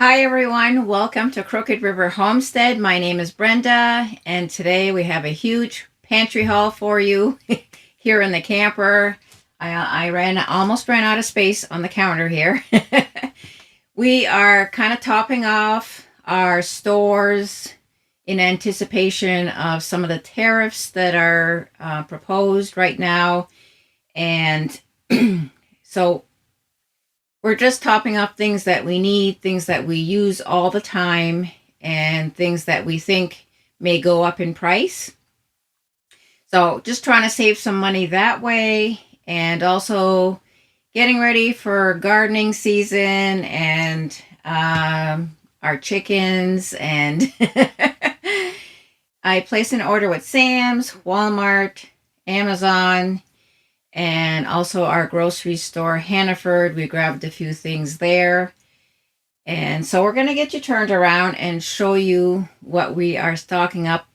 Hi everyone, welcome to Crooked River Homestead. My name is Brenda, and today we have a huge pantry haul for you here in the camper. I almost ran out of space on the counter here. We are kind of topping off our stores in anticipation of some of the tariffs that are proposed right now. And so we're just topping up things that we need, things that we use all the time, and things that we think may go up in price. So just trying to save some money that way, and also getting ready for gardening season and our chickens. And I placed an order with Sam's, Walmart, Amazon, and also our grocery store, Hannaford. We grabbed a few things there. And so we're going to get you turned around and show you what we are stocking up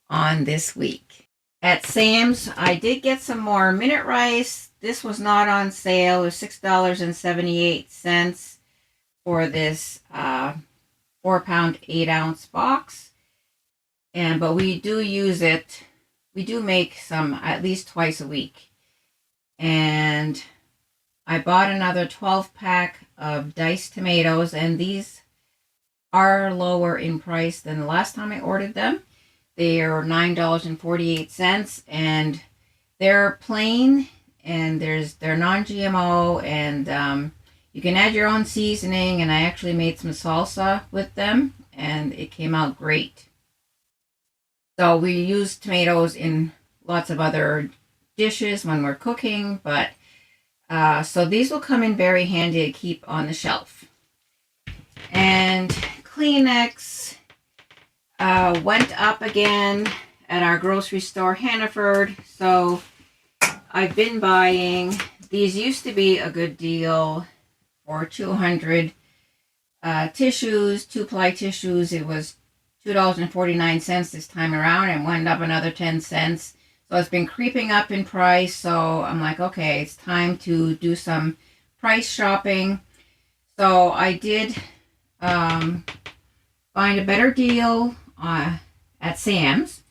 on this week. At Sam's, I did get some more minute rice. This was not on sale. It was $6.78 for this 4-pound, 8-ounce box. But we do use it. We do make some at least twice a week. And I bought another 12-pack of diced tomatoes, and these are lower in price than the last time I ordered them. They are $9.48, and they're plain, and they're non-GMO, and you can add your own seasoning, and I actually made some salsa with them, and it came out great. So we use tomatoes in lots of other dishes when we're cooking, but so these will come in very handy to keep on the shelf. And Kleenex went up again at our grocery store, Hannaford. So I've been buying. These used to be a good deal for 200 tissues, 2-ply tissues. It was $2.49 this time around, and went up another 10 cents. So it's been creeping up in price, so I'm like, okay, it's time to do some price shopping. So I did find a better deal at Sam's.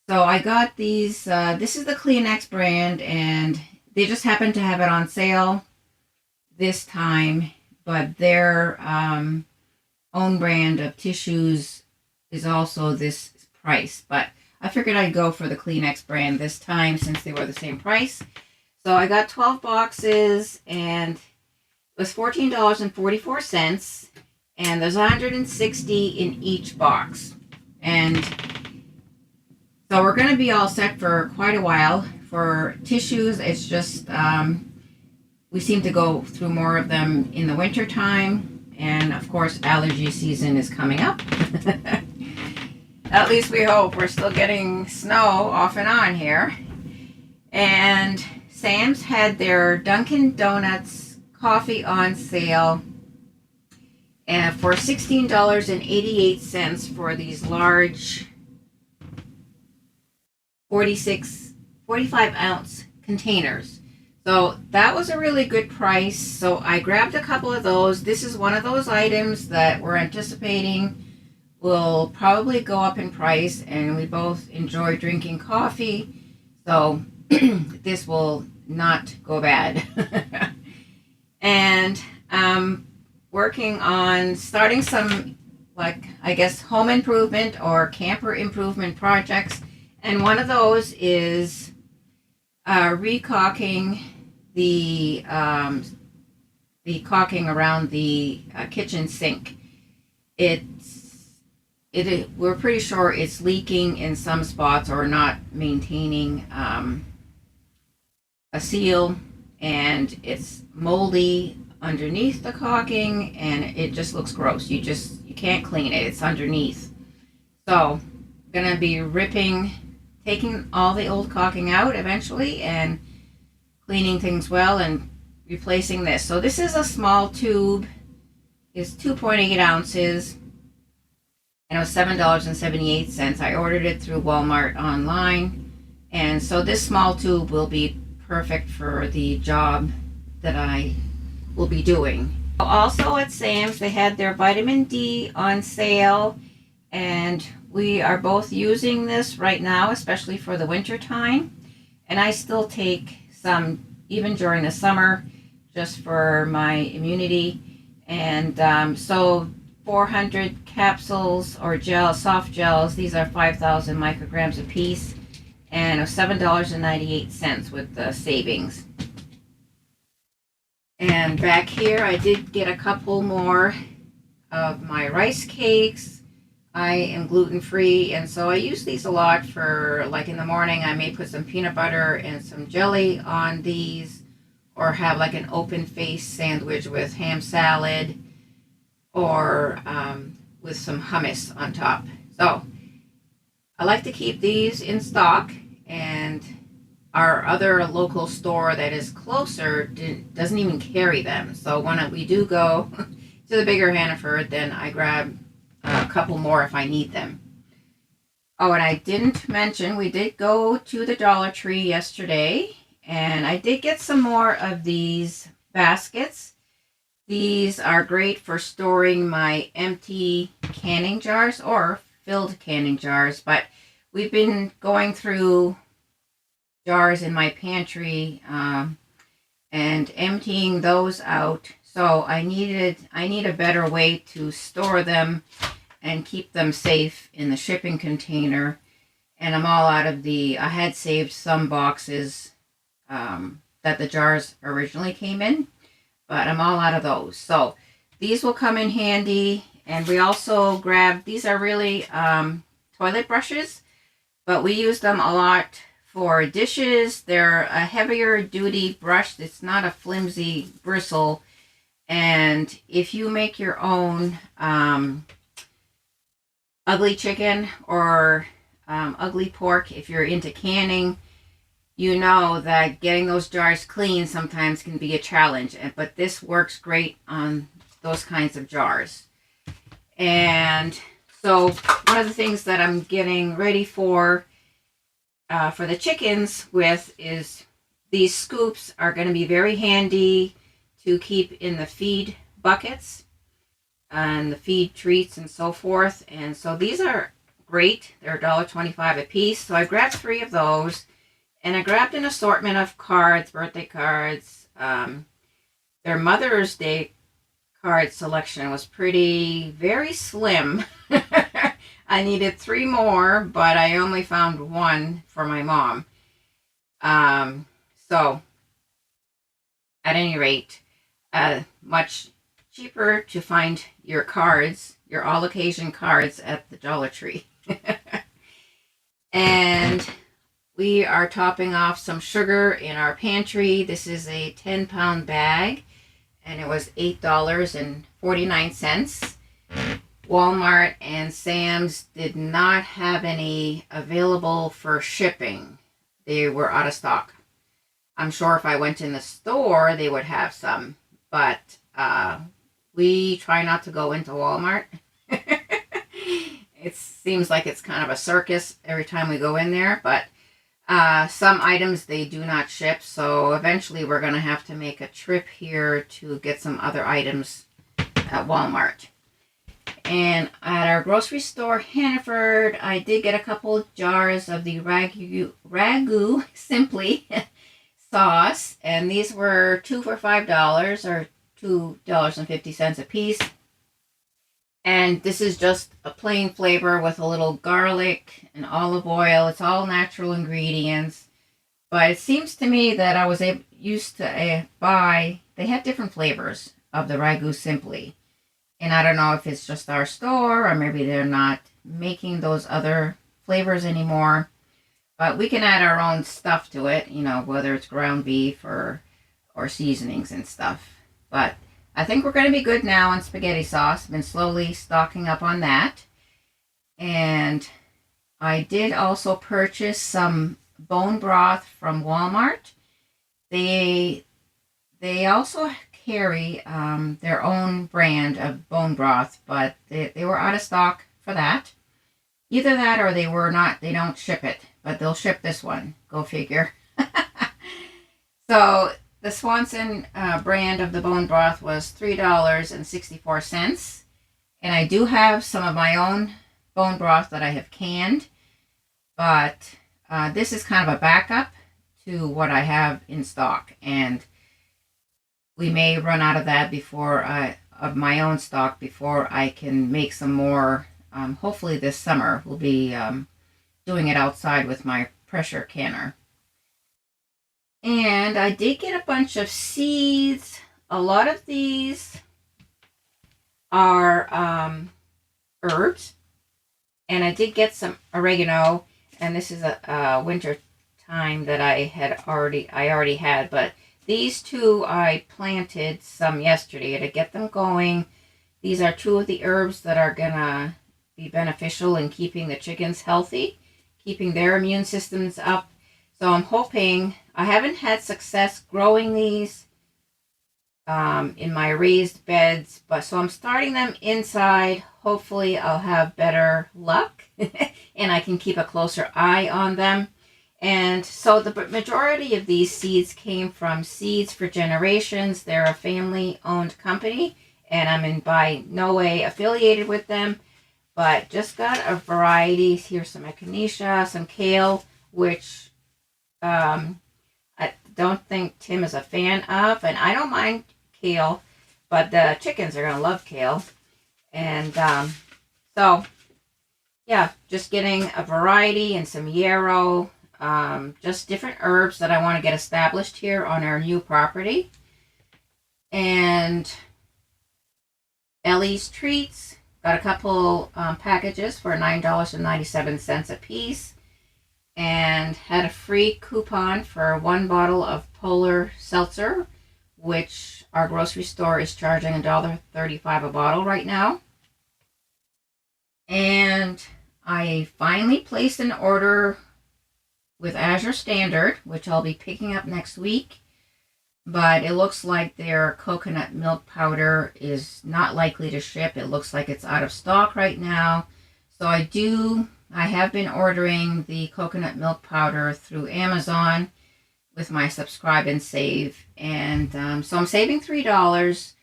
So I got these, this is the Kleenex brand, and they just happened to have it on sale this time, but their own brand of tissues is also this price. But I figured I'd go for the Kleenex brand this time since they were the same price. So I got 12 boxes, and it was $14.44, and there's 160 in each box. And so we're going to be all set for quite a while. For tissues, it's just we seem to go through more of them in the winter time, and of course allergy season is coming up. At least we hope. We're still getting snow off and on here. And Sam's had their Dunkin' Donuts coffee on sale and for $16.88 for these large 45-ounce containers. So that was a really good price. So I grabbed a couple of those. This is one of those items that we're anticipating will probably go up in price, and we both enjoy drinking coffee, so this will not go bad. And working on starting some, like, I guess, home improvement or camper improvement projects, and one of those is recaulking the caulking around the kitchen sink. We're pretty sure it's leaking in some spots or not maintaining a seal, and it's moldy underneath the caulking, and it just looks gross. You can't clean it. It's underneath. So I'm gonna be taking all the old caulking out eventually, and cleaning things well and replacing this. So this is a small tube. It's 2.8 ounces. And it was $7.78. I ordered it through Walmart online. And so this small tube will be perfect for the job that I will be doing. Also at Sam's, they had their vitamin D on sale, and we are both using this right now, especially for the winter time. And I still take some even during the summer just for my immunity. And so 400 capsules or soft gels, these are 5,000 micrograms a piece, and $7.98 with the savings. And back here, I did get a couple more of my rice cakes. I am gluten-free, and so I use these a lot for, like in the morning, I may put some peanut butter and some jelly on these, or have like an open-faced sandwich with ham salad, or with some hummus on top. So I like to keep these in stock, and our other local store that is closer doesn't even carry them. So when we do go to the bigger Hannaford, then I grab a couple more if I need them. Oh, and I didn't mention, we did go to the Dollar Tree yesterday, and I did get some more of these baskets. These are great for storing my empty canning jars or filled canning jars, but we've been going through jars in my pantry and emptying those out. So I need a better way to store them and keep them safe in the shipping container. And I'm all out of I had saved some boxes that the jars originally came in, but I'm all out of those. So these will come in handy. And we also grabbed, these are really toilet brushes, but we use them a lot for dishes. They're a heavier duty brush. It's not a flimsy bristle. And if you make your own ugly chicken or ugly pork, if you're into canning, you know that getting those jars clean sometimes can be a challenge. But this works great on those kinds of jars. And so one of the things that I'm getting ready for the chickens with is these scoops are going to be very handy to keep in the feed buckets and the feed treats and so forth. And so these are great. They're $1.25 a piece. So I grabbed 3 of those, and I grabbed an assortment of cards, birthday cards. Their Mother's Day card selection was very slim. I needed 3 more, but I only found 1 for my mom. So at any rate, much cheaper to find your cards, your all occasion cards at the Dollar Tree. And we are topping off some sugar in our pantry. This is a 10-pound bag, and it was $8.49. Walmart and Sam's did not have any available for shipping. They were out of stock. I'm sure if I went in the store, they would have some, but we try not to go into Walmart. It seems like it's kind of a circus every time we go in there, but some items they do not ship, so eventually we're going to have to make a trip here to get some other items at Walmart. And at our grocery store, Hannaford, I did get a couple jars of the Ragu Simply sauce, and these were 2 for $5 or $2.50 a piece. And this is just a plain flavor with a little garlic and olive oil. It's all natural ingredients. But it seems to me that I was used to buy, they had different flavors of the Ragu Simply. And I don't know if it's just our store or maybe they're not making those other flavors anymore. But we can add our own stuff to it, you know, whether it's ground beef or seasonings and stuff. But I think we're going to be good now on spaghetti sauce. Been slowly stocking up on that. And I did also purchase some bone broth from Walmart. They also carry their own brand of bone broth, but they were out of stock for that. Either that or they don't ship it, but they'll ship this one. Go figure. So the Swanson brand of the bone broth was $3.64. And I do have some of my own bone broth that I have canned, but this is kind of a backup to what I have in stock. And we may run out of that of my own stock before I can make some more. Hopefully this summer we'll be doing it outside with my pressure canner. And I did get a bunch of seeds. A lot of these are herbs, and I did get some oregano, and this is a winter time that I already had, but these two I planted some yesterday to get them going. These are two of the herbs that are gonna be beneficial in keeping the chickens healthy, keeping their immune systems up. So I'm hoping. I haven't had success growing these in my raised beds, but so I'm starting them inside. Hopefully I'll have better luck and I can keep a closer eye on them. And so the majority of these seeds came from Seeds for Generations. They're a family-owned company, and I'm by no way affiliated with them, but just got a variety. Here's some echinacea, some kale, which I don't think Tim is a fan of, and I don't mind kale, but the chickens are going to love kale. And so, yeah, just getting a variety and some yarrow, just different herbs that I want to get established here on our new property. And Ellie's Treats, got a couple packages for $9.97 a piece, and had a free coupon for one bottle of Polar Seltzer, which our grocery store is charging $1.35 a bottle right now. And I finally placed an order with Azure Standard, which I'll be picking up next week. But it looks like their coconut milk powder is not likely to ship. It looks like it's out of stock right now. So I have been ordering the coconut milk powder through Amazon with my subscribe and save. And so I'm saving $3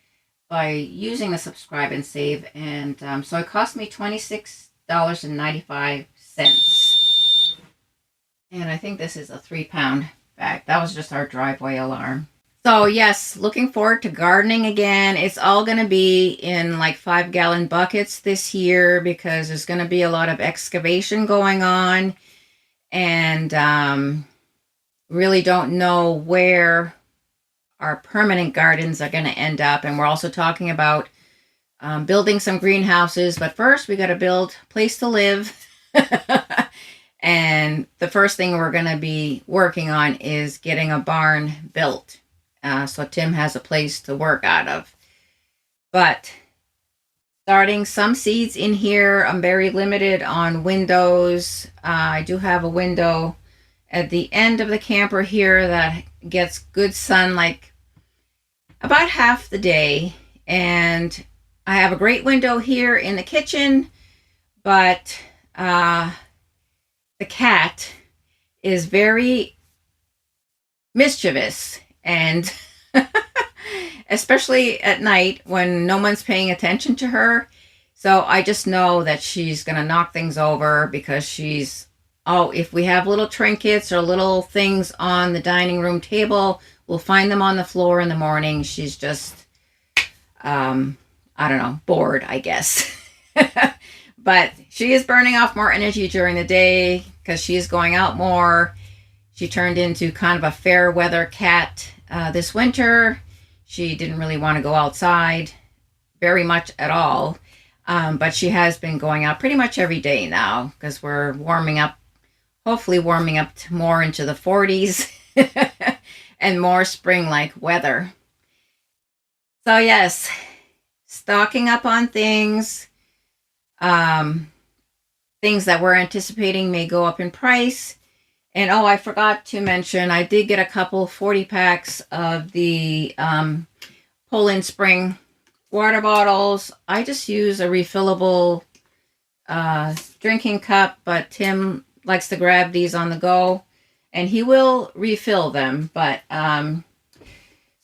by using the subscribe and save. And so it cost me $26.95. And I think this is a 3-pound bag. That was just our driveway alarm. So yes, looking forward to gardening again. It's all going to be in like 5-gallon buckets this year because there's going to be a lot of excavation going on. And really don't know where our permanent gardens are going to end up. And we're also talking about building some greenhouses. But first, we got to build a place to live. And the first thing we're going to be working on is getting a barn built. So Tim has a place to work out of. But starting some seeds in here. I'm very limited on windows. I do have a window at the end of the camper here that gets good sun like about half the day. And I have a great window here in the kitchen, but the cat is very mischievous, and especially at night when no one's paying attention to her. So I just know that she's going to knock things over because if we have little trinkets or little things on the dining room table, we'll find them on the floor in the morning. She's just, I don't know, bored, I guess. But she is burning off more energy during the day because she is going out more. She turned into kind of a fair weather cat this winter. She didn't really want to go outside very much at all. But she has been going out pretty much every day now because we're hopefully warming up more into the 40s and more spring-like weather. So yes, stocking up on things. Things that we're anticipating may go up in price. And I forgot to mention, I did get a couple 40 packs of the Poland Spring water bottles. I just use a refillable drinking cup, but Tim likes to grab these on the go, and he will refill them. But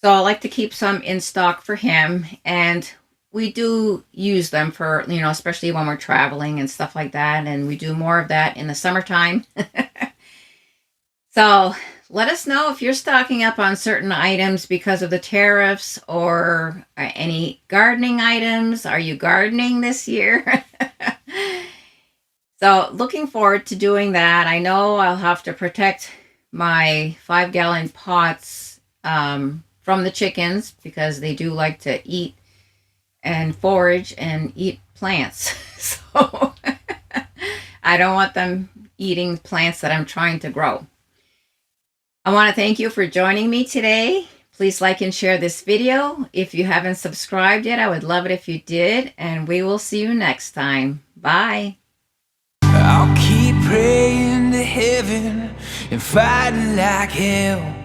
So I like to keep some in stock for him, and we do use them for, especially when we're traveling and stuff like that, and we do more of that in the summertime. So let us know if you're stocking up on certain items because of the tariffs, or any gardening items. Are you gardening this year? So looking forward to doing that. I know I'll have to protect my 5-gallon pots from the chickens, because they do like to eat and forage and eat plants. So I don't want them eating plants that I'm trying to grow. I want to thank you for joining me today. Please like and share this video. If you haven't subscribed yet, I would love it if you did, and we will see you next time. Bye. I'll keep praying to heaven and fighting like hell.